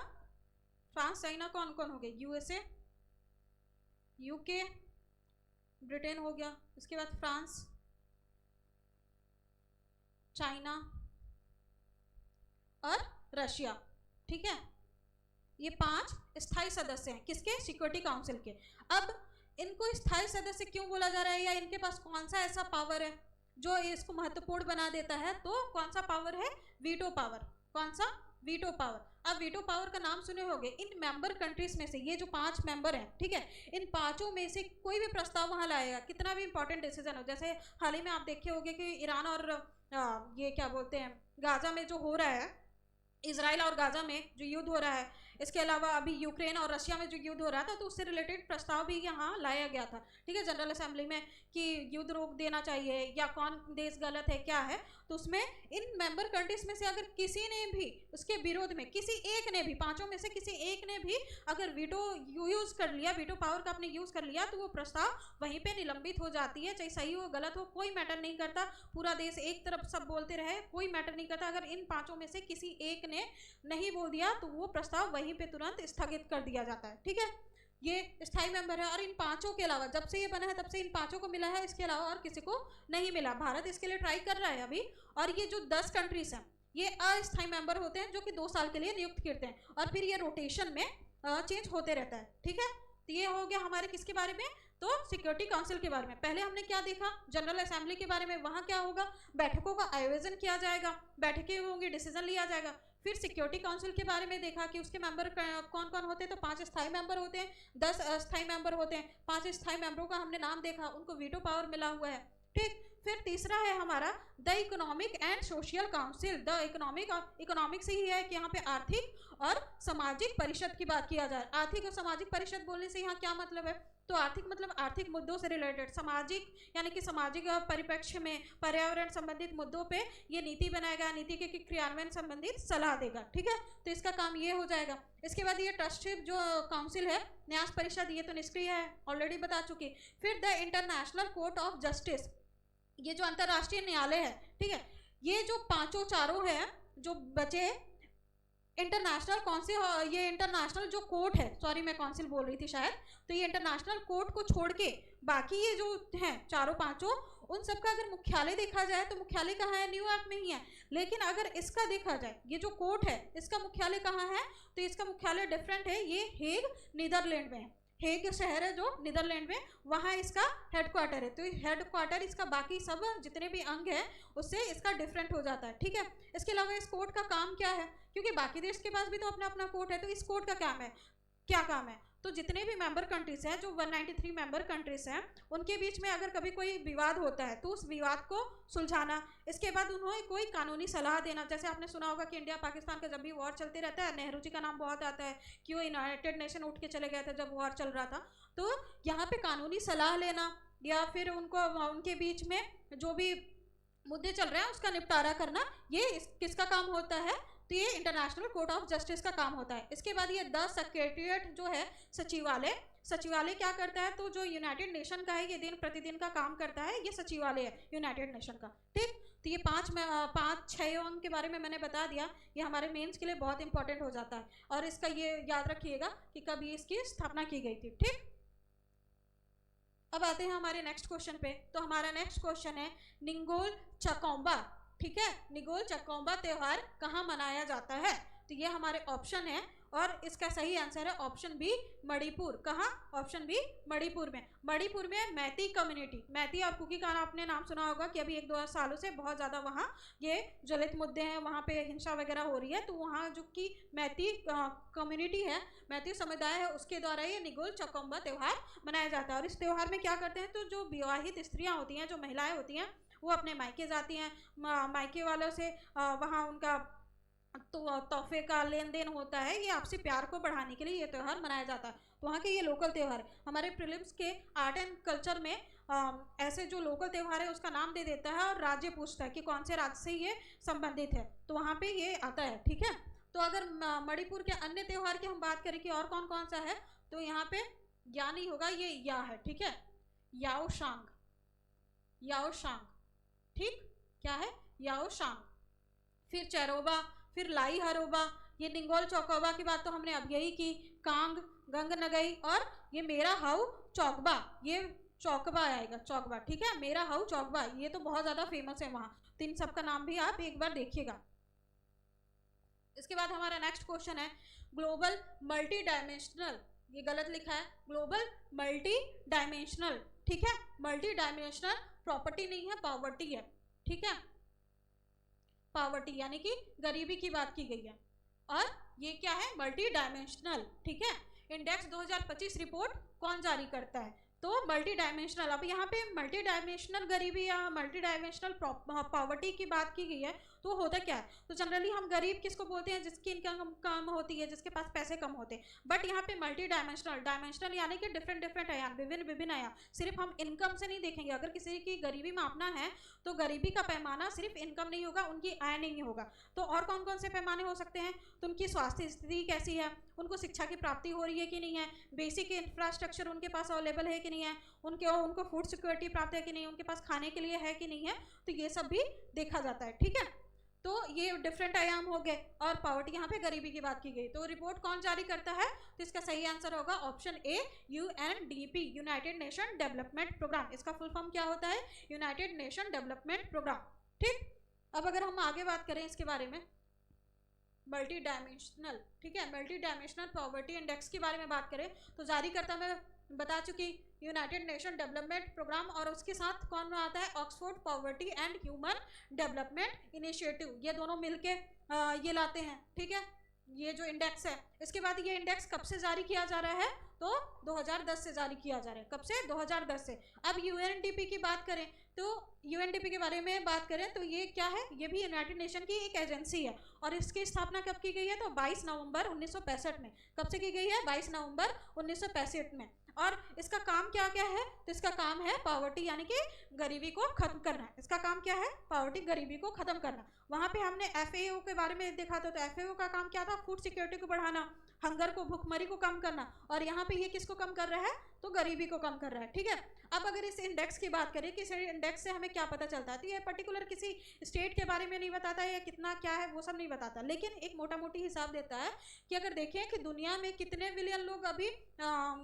फ्रांस, चाइना, कौन कौन हो गए? यूएसए, यूके, ब्रिटेन हो गया, इसके बाद फ्रांस, चाइना और रशिया। ठीक है, ये 5 स्थायी सदस्य हैं किसके? सिक्योरिटी काउंसिल के। अब इनको स्थायी सदस्य क्यों बोला जा रहा है, या इनके पास कौन सा ऐसा पावर है जो इसको महत्वपूर्ण बना देता है? तो कौन सा पावर है? Veto power. कौन सा? Veto power. अब वीटो पावर का नाम सुने होंगे। इन मेंबर कंट्रीज में से ये जो 5 मेंबर हैं, ठीक है, इन 5 में से कोई भी प्रस्ताव वहां लाएगा, कितना भी इंपॉर्टेंट डिसीजन हो। जैसे हाल ही में आप देखे होंगे कि ईरान और ये क्या बोलते हैं, गाजा में जो हो रहा है, इजराइल और गाजा में जो युद्ध हो रहा है, इसके अलावा अभी यूक्रेन और रशिया में जो युद्ध हो रहा था, तो उससे रिलेटेड प्रस्ताव भी यहाँ लाया गया था। ठीक है, जनरल असेंबली में कि युद्ध रोक देना चाहिए या कौन देश गलत है क्या है। तो उसमें इन मेंबर कंट्रीज में से अगर किसी ने भी उसके विरोध में, किसी एक ने भी, 5 में से किसी एक ने भी अगर वीटो यूज़ कर लिया, वीटो पावर का आपने यूज़ कर लिया, तो वो प्रस्ताव वहीं पर निलंबित हो जाती है। चाहे सही हो गलत हो, कोई मैटर नहीं करता। पूरा देश एक तरफ सब बोलते रहे, कोई मैटर नहीं करता। अगर इन 5 में से किसी एक ने नहीं बोल दिया तो वो प्रस्ताव वहीं पे तुरंत स्थगित कर दिया जाता है। ठीक है, ये स्थायी मेंबर है। और इन 5 के अलावा जब से ये बना है तब से इन 5 को मिला है, इसके अलावा और किसी को नहीं मिला। भारत इसके लिए ट्राई कर रहा है अभी। और ये जो 10 कंट्रीज हैं, ये अस्थायी मेंबर होते हैं जो कि 2 साल के लिए नियुक्त करते हैं और फिर ये रोटेशन में चेंज होते रहता है, ठीक है। तो ये हो गया हमारे किसके बारे में, तो सिक्योरिटी काउंसिल के बारे में। पहले हमने क्या देखा, जनरल असेंबली के बारे में। वहाँ क्या होगा, बैठकों का आयोजन किया जाएगा, बैठकें होंगी, डिसीजन लिया जाएगा। फिर सिक्योरिटी काउंसिल के बारे में देखा कि उसके मेंबर कौन कौन होते हैं, तो 5 स्थायी मेंबर होते हैं, 10 अस्थायी मेंबर होते हैं। 5 स्थायी मेंबरों का हमने नाम देखा, उनको वीटो पावर मिला हुआ है, ठीक। फिर तीसरा है हमारा the economic and social council. The economic से ही है कि यहाँ पे आर्थिक और सामाजिक परिषद की बात किया जाए। आर्थिक और सामाजिक परिषद बोलने से यहाँ क्या मतलब है, तो आर्थिक मतलब आर्थिक मुद्दों से रिलेटेड, सामाजिक यानी कि सामाजिक परिप्रेक्ष्य में पर्यावरण संबंधित मुद्दों पे ये नीति बनाएगा, नीति के क्रियान्वयन संबंधित सलाह देगा, ठीक है। तो इसका काम ये हो जाएगा। इसके बाद ये ट्रस्टशिप जो काउंसिल है, न्यास परिषद, ये तो निष्क्रिय है, ऑलरेडी बता चुकी। फिर the international court of justice, ये जो अंतर्राष्ट्रीय न्यायालय है, ठीक है। ये जो चारों हैं जो बचे, इंटरनेशनल काउंसिल, ये इंटरनेशनल जो कोर्ट है, सॉरी मैं काउंसिल बोल रही थी शायद, तो ये इंटरनेशनल कोर्ट को छोड़ के बाकी ये जो हैं चारों पांचों, उन सबका अगर मुख्यालय देखा जाए तो मुख्यालय कहाँ है, न्यूयॉर्क में ही है। लेकिन अगर इसका देखा जाए, ये जो कोर्ट है इसका मुख्यालय कहाँ है, तो इसका मुख्यालय डिफरेंट है, ये हेग नीदरलैंड में है। हेग शहर है जो नीदरलैंड में, वहाँ इसका हेडक्वार्टर है। तो हेडक्वार्टर इसका बाकी सब जितने भी अंग है उससे इसका डिफरेंट हो जाता है, ठीक है। इसके अलावा इस कोर्ट का काम क्या है, क्योंकि बाकी देश के पास भी तो अपना अपना कोर्ट है, तो इस कोर्ट का क्या काम है, तो जितने भी मेंबर कंट्रीज हैं, जो 193 मेंबर कंट्रीज हैं, उनके बीच में अगर कभी कोई विवाद होता है तो उस विवाद को सुलझाना, इसके बाद उन्हें कोई कानूनी सलाह देना। जैसे आपने सुना होगा कि इंडिया पाकिस्तान का जब भी वॉर चलते रहता है, नेहरू जी का नाम बहुत आता है कि वो यूनाइटेड नेशन उठ के चले गए थे जब वॉर चल रहा था। तो यहाँ पे कानूनी सलाह लेना या फिर उनके बीच में जो भी मुद्दे चल रहे हैं उसका निपटारा करना, ये किसका काम होता है, तो ये इंटरनेशनल कोर्ट ऑफ जस्टिस का काम होता है। इसके बाद ये द सेक्रेटेरिएट जो है, सचिवालय क्या करता है, तो जो यूनाइटेड नेशन का है, ये दिन प्रतिदिन का काम करता है, ये सचिवालय है यूनाइटेड नेशन का, ठीक। तो ये 5-6 अंक के बारे में मैंने बता दिया, ये हमारे मेंस के लिए बहुत इंपॉर्टेंट हो जाता है। और इसका ये याद रखिएगा कि कब ये इसकी स्थापना की गई थी, ठीक। अब आते हैं हमारे नेक्स्ट क्वेश्चन पे। तो हमारा नेक्स्ट क्वेश्चन है निंगोल चकौम्बा, ठीक है। निंगोल चकौम्बा त्यौहार कहाँ मनाया जाता है, तो ये हमारे ऑप्शन है और इसका सही आंसर है ऑप्शन बी, मणिपुर। कहाँ, ऑप्शन बी, मणिपुर में। मणिपुर में मैती कम्युनिटी, मैती और कुकी का आपने नाम सुना होगा कि अभी 1-2 सालों से बहुत ज़्यादा वहाँ ये ज्वलित मुद्दे हैं, वहाँ पे हिंसा वगैरह हो रही है। तो वहाँ जो कि मैती कम्युनिटी है, मैती समुदाय है, उसके द्वारा ये निंगोल चकौम्बा त्यौहार मनाया जाता है। और इस त्यौहार में क्या करते हैं, तो जो विवाहित स्त्रियाँ होती हैं, जो महिलाएँ होती हैं, वो अपने मायके जाती हैं, मायके वालों से वहाँ उनका तो तोहफे का लेन देन होता है। ये आपसी प्यार को बढ़ाने के लिए ये त्यौहार मनाया जाता है। तो वहाँ के ये लोकल त्यौहार है। हमारे प्रीलिम्स के आर्ट एंड कल्चर में ऐसे जो लोकल त्यौहार है उसका नाम दे देता है और राज्य पूछता है कि कौन से राज्य से ये संबंधित है, तो वहाँ पे ये आता है, ठीक है। तो अगर मणिपुर के अन्य त्यौहार की हम बात करें कि और कौन कौन सा है, तो यहाँ पे या नहीं होगा, ये या है, ठीक है। याओशांग, ठीक, क्या है, याओशांग। फिर चैरोबा, फिर लाई हरोबा। ये निंगोल चौकोबा की बात तो हमने अब यही की। कांग, गंग नगई और ये मेरा हाउ चौकबा, ये चौकबा आएगा, चौकबा, ठीक है। मेरा हाउ चौकबा, ये तो बहुत ज़्यादा फेमस है वहाँ, तो इन सब का नाम भी आप एक बार देखिएगा। इसके बाद हमारा नेक्स्ट क्वेश्चन है ग्लोबल मल्टी डायमेंशनल, ये गलत लिखा है, ग्लोबल मल्टी डायमेंशनल, ठीक है। मल्टी डायमेंशनल प्रॉपर्टी नहीं है, पॉवर्टी है, ठीक है। पॉवर्टी यानी कि गरीबी की बात की गई है, और ये क्या है, मल्टी डायमेंशनल, ठीक है। इंडेक्स 2025 रिपोर्ट कौन जारी करता है, तो मल्टी डायमेंशनल। अब यहाँ पे मल्टी डायमेंशनल गरीबी या मल्टी डायमेंशनल पॉवर्टी की बात की गई है, तो होता क्या है, तो जनरली हम गरीब किसको बोलते हैं, जिसकी इनकम कम होती है, जिसके पास पैसे कम होते हैं। बट यहाँ पे मल्टी डायमेंशनल यानी कि डिफरेंट आयाम, विभिन्न आयाम, सिर्फ हम इनकम से नहीं देखेंगे। अगर किसी की गरीबी मापना है तो गरीबी का पैमाना सिर्फ इनकम नहीं होगा, उनकी आय नहीं होगा, तो और कौन कौन से पैमाने हो सकते हैं, तो उनकी स्वास्थ्य स्थिति कैसी है, उनको शिक्षा की प्राप्ति हो रही है कि नहीं है, बेसिक इंफ्रास्ट्रक्चर उनके पास अवेलेबल है कि नहीं है, उनको फूड सिक्योरिटी प्राप्त है कि नहीं, उनके पास खाने के लिए है कि नहीं है, तो ये सब भी देखा जाता है, ठीक है। तो ये डिफरेंट आयाम हो गए, और पॉवर्टी यहाँ पे गरीबी की बात की गई। तो रिपोर्ट कौन जारी करता है, तो इसका सही आंसर होगा option A, UNDP, United Nation Development Programme. इसका फुल फॉर्म क्या होता है, यूनाइटेड नेशन डेवलपमेंट प्रोग्राम, ठीक। अब अगर हम आगे बात करें इसके बारे में, मल्टी डायमेंशनल, ठीक है, मल्टी डायमेंशनल पॉवर्टी इंडेक्स के बारे में बात करें तो जारीकर्ता मैं बता चुकी यूनाइटेड नेशन डेवलपमेंट प्रोग्राम, और उसके साथ कौन आता है, Oxford poverty and human development initiative, ये दोनों मिलके ये लाते हैं, ठीक है, ये जो इंडेक्स है। इसके बाद ये इंडेक्स कब से जारी किया जा रहा है, तो 2010 से जारी किया जा रहा है। कब से, 2010 से। अब यूएनडीपी की बात करें तो यूएनडीपी के बारे में बात करें तो ये क्या है, ये भी यूनाइटेड नेशन की एक एजेंसी है, और इसकी स्थापना कब की गई है, तो 22 नवंबर 1965 में। कब से की गई है, 22 नवंबर 1965 में। और इसका काम क्या क्या है, तो इसका काम है पॉवर्टी यानी कि गरीबी को खत्म करना। इसका काम क्या है, पॉवर्टी, गरीबी को खत्म करना। वहाँ पे हमने एफएओ के बारे में देखा था, तो एफएओ का काम क्या था, फूड सिक्योरिटी को बढ़ाना, हंगर को, भूखमरी को कम करना, और यहाँ पे ये किसको कम कर रहा है, तो गरीबी को कम कर रहा है, ठीक है। अब अगर इस इंडेक्स की बात करें कि इस इंडेक्स से हमें क्या पता चलता है, तो ये पर्टिकुलर किसी स्टेट के बारे में नहीं बताता है, या कितना क्या है वो सब नहीं बताता, लेकिन एक मोटा मोटी हिसाब देता है कि अगर देखें कि दुनिया में कितने बिलियन लोग अभी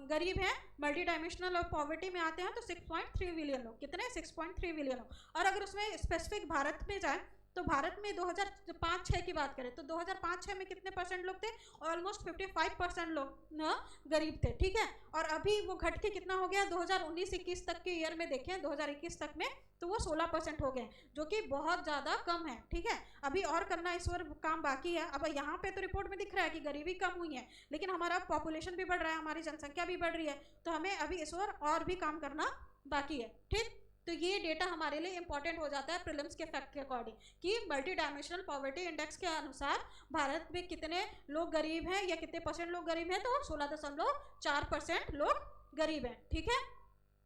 गरीब हैं, मल्टी डायमेंशनल और पॉवर्टी में आते हैं, तो 6.3 बिलियन लोग, कितने, 6.3 बिलियन लोग। और अगर उसमें स्पेसिफिक भारत में जाए तो भारत में 2005-06 की बात करें तो 2005-06 में कितने परसेंट लोग थे, ऑलमोस्ट 55% लोग गरीब थे, ठीक है। और अभी वो घट के कितना हो गया, 2019-21 तक के ईयर में देखें, 2021 तक में, तो वो 16% हो गए, जो कि बहुत ज़्यादा कम है, ठीक है। अभी और करना इस ओर काम बाकी है। अब यहाँ पे तो रिपोर्ट में दिख रहा है कि गरीबी कम हुई है, लेकिन हमारा पॉपुलेशन भी बढ़ रहा है, हमारी जनसंख्या भी बढ़ रही है, तो हमें अभी इस ओर और भी काम करना बाकी है, ठीक। तो ये डेटा हमारे लिए इंपॉर्टेंट हो जाता है प्रीलिम्स के फैक्ट के अकॉर्डिंग, कि मल्टी डायमेंशनल पॉवर्टी इंडेक्स के अनुसार भारत में कितने लोग गरीब हैं, या कितने परसेंट लोग गरीब हैं, तो 16.4% लोग गरीब हैं, ठीक है।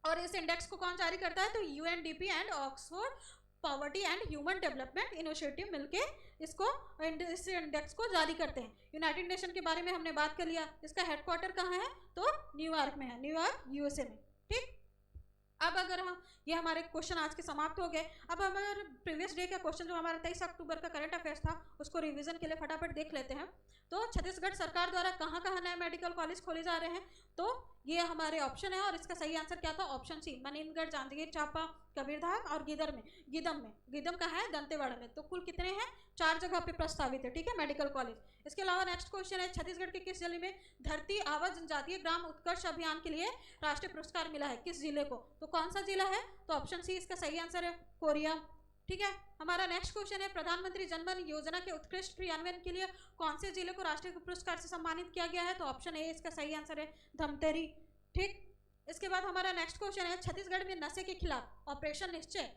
और इस इंडेक्स को कौन जारी करता है, तो UNDP and Oxford poverty and human development initiative मिलके इसको, इस इंडेक्स को जारी करते हैं। यूनाइटेड नेशन के बारे में हमने बात कर लिया, इसका हेडक्वार्टर कहाँ है, तो न्यूयॉर्क में है, न्यूयॉर्क यूएसए में, ठीक। अब अगर हम, ये हमारे क्वेश्चन आज के समाप्त हो गए। अब हमारे प्रीवियस डे का क्वेश्चन जो हमारा 23 अक्टूबर का करंट अफेयर्स था, उसको रिवीजन के लिए फटाफट देख लेते हैं। तो छत्तीसगढ़ सरकार द्वारा कहाँ कहाँ नए मेडिकल कॉलेज खोले जा रहे हैं, तो ये हमारे ऑप्शन है, और इसका सही आंसर क्या था, ऑप्शन सी, मनेन्द्रगढ़, जांजगीर चांपा, कबीरधाम और गीदम कहाँ है, दंतेवाड़ा में। तो कुल कितने हैं, 4 जगह पे प्रस्तावित है, ठीक है, मेडिकल कॉलेज। इसके अलावा नेक्स्ट क्वेश्चन है, छत्तीसगढ़ के किस जिले में धरती आबा जनजातीय ग्राम उत्कर्ष अभियान के लिए राष्ट्रीय पुरस्कार मिला है, किस जिले को, तो कौन सा जिला है, तो ऑप्शन सी इसका सही आंसर है, कोरिया, ठीक है। हमारा नेक्स्ट क्वेश्चन है, प्रधानमंत्री जनधन योजना के उत्कृष्ट क्रियान्वयन के लिए कौन से जिले को राष्ट्रीय पुरस्कार से सम्मानित किया गया है, तो ऑप्शन ए इसका सही आंसर है, धमतरी, ठीक। इसके बाद हमारा नेक्स्ट क्वेश्चन है, छत्तीसगढ़ में नशे के खिलाफ ऑपरेशन निश्चय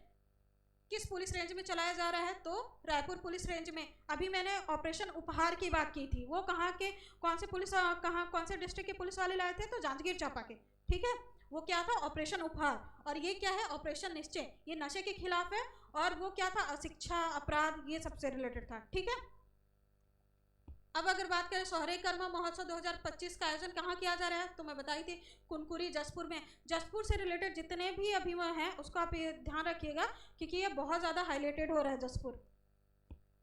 किस पुलिस रेंज में चलाया जा रहा है, तो रायपुर पुलिस रेंज में। अभी मैंने ऑपरेशन उपहार की बात की थी, वो कहाँ के, कौन से पुलिस, कौन से डिस्ट्रिक्ट के पुलिस वाले लाए थे, तो जांजगीर चांपा के, ठीक है। वो क्या था, ऑपरेशन उपहार, और ये क्या है, ऑपरेशन निश्चय, ये नशे के खिलाफ है, और वो क्या था, अशिक्षा, अपराध, ये सबसे रिलेटेड था, ठीक है। अब अगर बात करें सोहरे कर्मा महोत्सव 2025 का आयोजन कहाँ किया जा रहा है, तो मैं बताई थी कुनकुरी, जसपुर में। जसपुर से रिलेटेड जितने भी अभी हैं उसको आप ये ध्यान रखिएगा, क्योंकि ये बहुत ज़्यादा हाईलाइटेड हो रहा है जसपुर।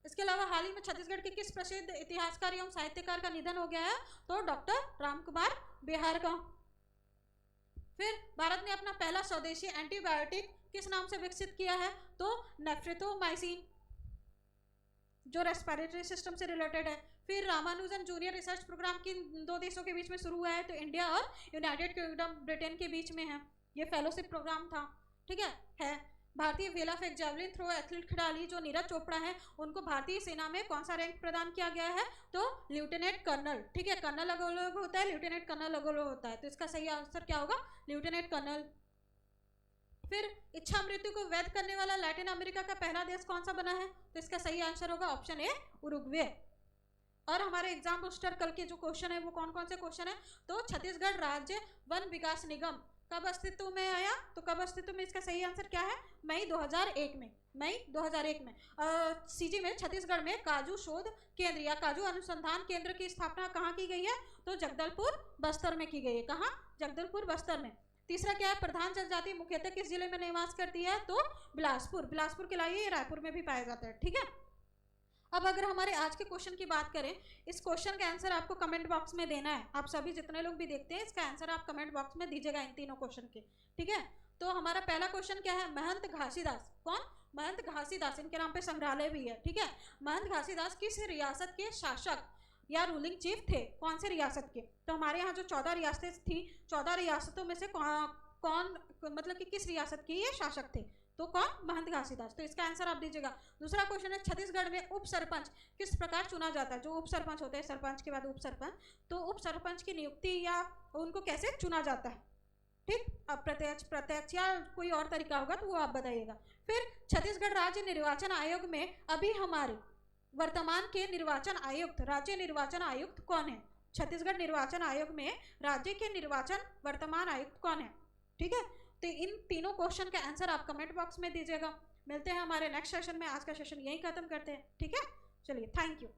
इसके अलावा हाल ही में छत्तीसगढ़ के किस प्रसिद्ध इतिहासकार एवं साहित्यकार का निधन हो गया है, तो डॉक्टर रामकुमार बेहार का। फिर भारत ने अपना पहला स्वदेशी एंटीबायोटिक किस नाम से विकसित किया है, तो नेफ्रिथोमाइसिन, जो रेस्पिरेटरी सिस्टम से रिलेटेड है। फिर रामानुजन जूनियर रिसर्च प्रोग्राम किन 2 देशों के बीच में शुरू हुआ है, तो इंडिया और यूनाइटेड किंगडम ब्रिटेन के बीच में है, ये फेलोशिप प्रोग्राम था, ठीक है। भारतीय वेला फेंक जैवलिन थ्रो एथलीट खिलाड़ी जो नीरज चोपड़ा है, उनको भारतीय सेना में कौन सा रैंक प्रदान किया गया है, तो लेफ्टिनेंट कर्नल, ठीक है। कर्नल अलग अलग होता है, लेफ्टिनेंट कर्नल अलग अलग होता है, तो इसका सही आंसर क्या होगा, लेफ्टिनेंट कर्नल। फिर इच्छा मृत्यु को वैध करने वाला लैटिन अमेरिका का पहला देश कौन सा बना है, तो इसका सही आंसर होगा ऑप्शन ए, उरुग्वे। और हमारे एग्जाम पोस्टर कल के जो क्वेश्चन है वो कौन कौन से क्वेश्चन है, तो छत्तीसगढ़ राज्य वन विकास निगम कब अस्तित्व में आया, तो कब अस्तित्व में, इसका सही आंसर क्या है, मई 2001 में, मई 2001 में। सीजी में छत्तीसगढ़ में काजू शोध केंद्र या काजू अनुसंधान केंद्र की स्थापना कहाँ की गई है, तो जगदलपुर बस्तर में की गई है, कहाँ, जगदलपुर बस्तर में। तीसरा क्या है, प्रधान जनजाति मुख्यतः किस जिले में निवास करती है, तो बिलासपुर, बिलासपुर के अलावा रायपुर में भी पाया जाता है, ठीक है। अब अगर हमारे आज के क्वेश्चन की बात करें, इस क्वेश्चन का आंसर आपको कमेंट बॉक्स में देना है, आप सभी जितने लोग भी देखते हैं इसका आंसर आप कमेंट बॉक्स में दीजिएगा इन तीनों क्वेश्चन के, ठीक है। तो हमारा पहला क्वेश्चन क्या है, महंत घासीदास। कौन? महंत घासीदास, इनके नाम पे संग्रहालय भी है, ठीक है। महंत घासीदास किस रियासत के शासक या रूलिंग चीफ थे? कौन से रियासत के? तो हमारे यहाँ जो 14 रियासतें थी, 14 रियासतों में से कौन मतलब कि किस रियासत के ये शासक थे? तो कौन? महंत घासीदास। तो इसका आंसर आप दीजिएगा। दूसरा क्वेश्चन है, छत्तीसगढ़ में उप सरपंच किस प्रकार चुना जाता है? जो उप सरपंच होते हैं, सरपंच के बाद उप सरपंच, तो उप सरपंच की नियुक्ति या उनको कैसे चुना जाता है? ठीक, अब प्रत्यक्ष या कोई और तरीका होगा तो वो आप बताइएगा। फिर छत्तीसगढ़ राज्य निर्वाचन आयोग में अभी हमारे वर्तमान के निर्वाचन आयुक्त, राज्य निर्वाचन आयुक्त कौन है? छत्तीसगढ़ निर्वाचन आयोग में राज्य के निर्वाचन वर्तमान आयुक्त कौन है? ठीक है, तो इन तीनों क्वेश्चन का आंसर आप कमेंट बॉक्स में दीजिएगा। मिलते हैं हमारे नेक्स्ट सेशन में। आज का सेशन यहीं खत्म करते हैं, ठीक है। चलिए, थैंक यू।